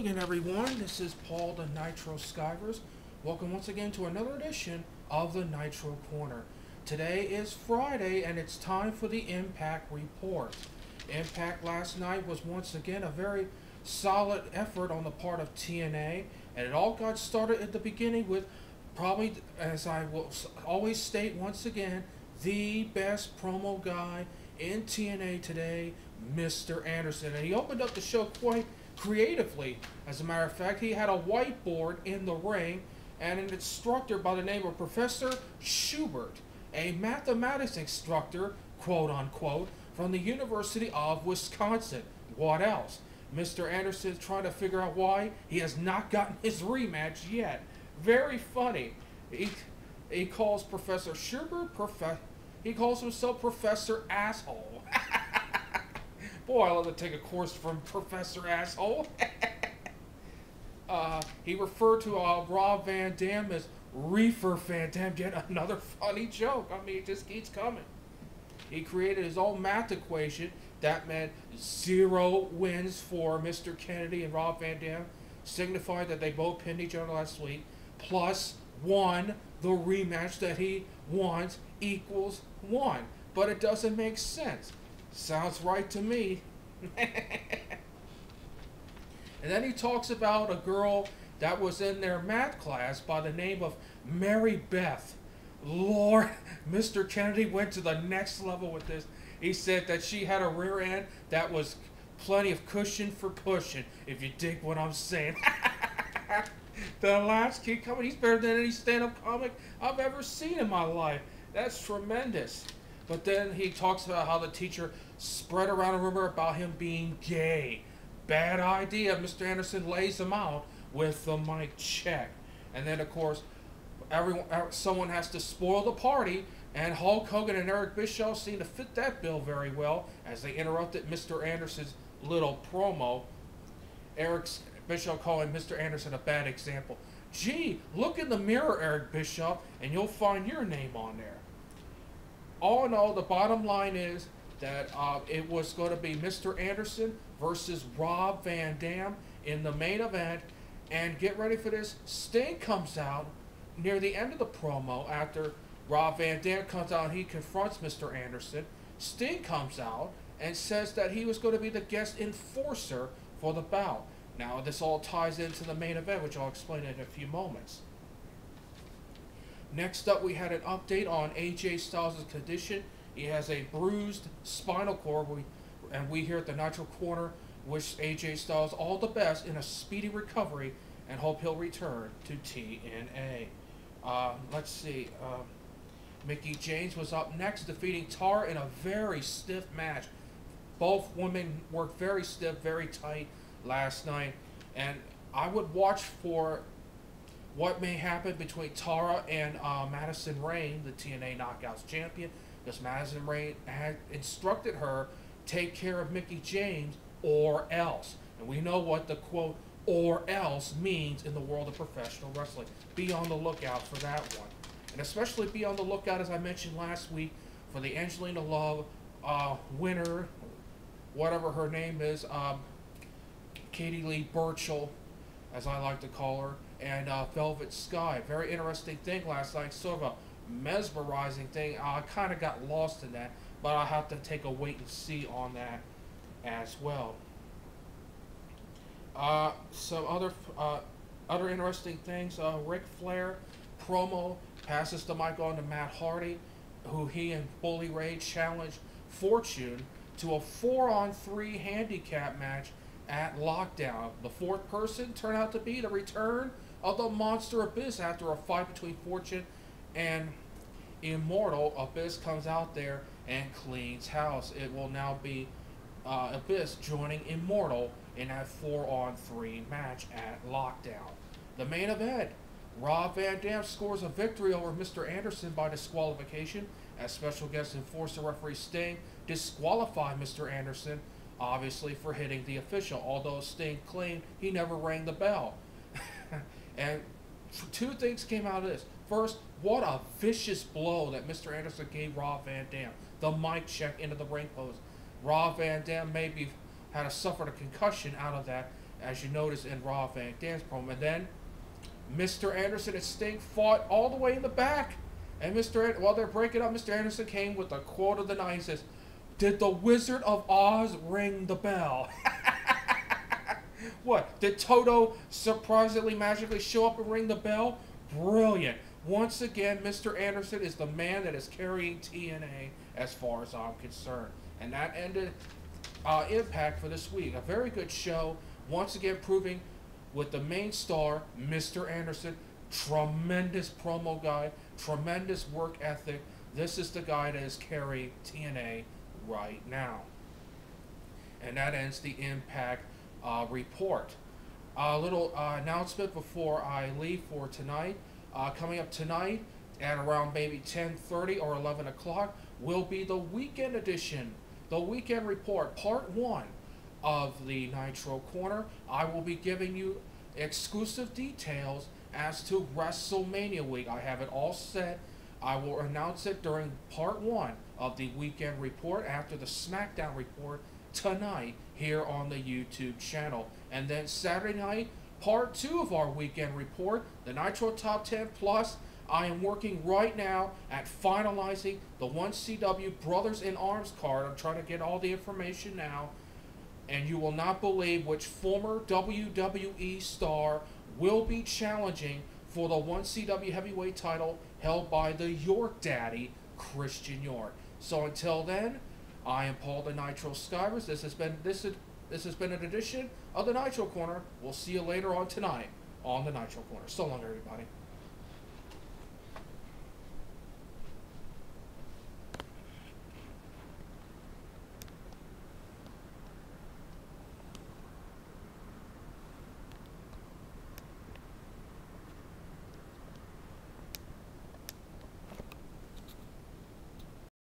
again, everyone. This is Paul the Nitro Skivers. Welcome once again to another edition of the Nitro Corner. Today is Friday, and it's time for the Impact Report. Impact last night was once again a very solid effort on the part of TNA, and it all got started at the beginning with probably, as I will always state once again, the best promo guy in TNA today, Mr. Anderson. And he opened up the show quite creatively. As a matter of fact, he had a whiteboard in the ring and an instructor by the name of Professor Schubert, a mathematics instructor, quote unquote, from the University of Wisconsin. What else? Mr. Anderson trying to figure out why he has not gotten his rematch yet. Very funny. He calls Professor Schubert he calls himself Professor Asshole. Boy, I love to take a course from Professor Asshole. He referred to Rob Van Dam as Reefer Van Dam. Yet another funny joke. I mean, it just keeps coming. He created his own math equation that meant 0 wins for Mr. Kennedy and Rob Van Dam, signifying that they both pinned each other last week, plus 1, the rematch that he wants equals 1. But it doesn't make sense. Sounds right to me. And then he talks about a girl that was in their math class by the name of Mary Beth. Lord, Mr. Kennedy went to the next level with this. He said that she had a rear end that was plenty of cushion for pushing, if you dig what I'm saying. The last kid coming, he's better than any stand-up comic I've ever seen in my life. That's tremendous. But then he talks about how the teacher spread around a rumor about him being gay. Bad idea. Mr. Anderson lays him out with the mic check. And then, of course, someone has to spoil the party, and Hulk Hogan and Eric Bischoff seem to fit that bill very well as they interrupted Mr. Anderson's little promo. Eric Bischoff calling Mr. Anderson a bad example. Gee, look in the mirror, Eric Bischoff, and you'll find your name on there. All in all, the bottom line is that it was going to be Mr. Anderson versus Rob Van Dam in the main event. And get ready for this. Sting comes out near the end of the promo after Rob Van Dam comes out and he confronts Mr. Anderson. Sting comes out and says that he was going to be the guest enforcer for the bout. Now, this all ties into the main event, which I'll explain in a few moments. Next up, we had an update on AJ Styles' condition. He has a bruised spinal cord, and we here at the Nitro Corner wish AJ Styles all the best in a speedy recovery and hope he'll return to TNA. Let's see. Mickie James was up next, defeating Tara in a very stiff match. Both women worked very stiff, very tight last night, and I would watch for what may happen between Tara and Madison Rayne, the TNA Knockouts champion, because Madison Rayne had instructed her, take care of Mickie James or else. And we know what the quote, or else means in the world of professional wrestling. Be on the lookout for that one. And especially be on the lookout, as I mentioned last week, for the Angelina Love winner, whatever her name is, Katie Lee Burchill, as I like to call her, and Velvet Sky. Very interesting thing last night, sort of a mesmerizing thing. I kind of got lost in that, but I have to take a wait and see on that as well. Some other interesting things. Ric Flair promo passes the mic on to Matt Hardy, who he and Bully Ray challenged Fortune to a 4-on-3 handicap match at Lockdown. The fourth person turned out to be the return of the Monster Abyss after a fight between Fortune and Immortal. Abyss comes out there and cleans house. It will now be Abyss joining Immortal in that 4-on-3 match at Lockdown. The main event, Rob Van Dam scores a victory over Mr. Anderson by disqualification as special guest enforcer referee Sting disqualified Mr. Anderson, obviously for hitting the official, although Sting claimed he never rang the bell. And 2 things came out of this. First, what a vicious blow that Mr. Anderson gave Rob Van Dam. The mic check into the ring post. Rob Van Dam maybe had suffered a concussion out of that, as you notice in Raw Van Dam's promo. And then Mr. Anderson and Sting fought all the way in the back. And while they're breaking up, Mr. Anderson came with the quote of the night. He says, "Did the Wizard of Oz ring the bell?" What? Did Toto surprisingly, magically show up and ring the bell? Brilliant. Once again, Mr. Anderson is the man that is carrying TNA as far as I'm concerned. And that ended Impact for this week. A very good show. Once again, proving with the main star, Mr. Anderson, tremendous promo guy, tremendous work ethic. This is the guy that is carrying TNA right now. And that ends the Impact report. A little announcement before I leave for tonight. Coming up tonight at around maybe 10:30 or 11 o'clock will be the weekend edition, the weekend report, part 1 of the Nitro Corner. I will be giving you exclusive details as to WrestleMania week. I have it all set. I will announce it during part 1 of the weekend report after the SmackDown report tonight here on the YouTube channel. And then Saturday night, part 2 of our weekend report, the Nitro Top 10 Plus. I am working right now at finalizing the 1CW Brothers in Arms card. I'm trying to get all the information now. And you will not believe which former WWE star will be challenging for the 1CW heavyweight title held by the York Daddy, Christian York. So until then, I am Paul the Nitro Skywers. This has been an edition of the Nitro Corner. We'll see you later on tonight on the Nitro Corner. So long, everybody.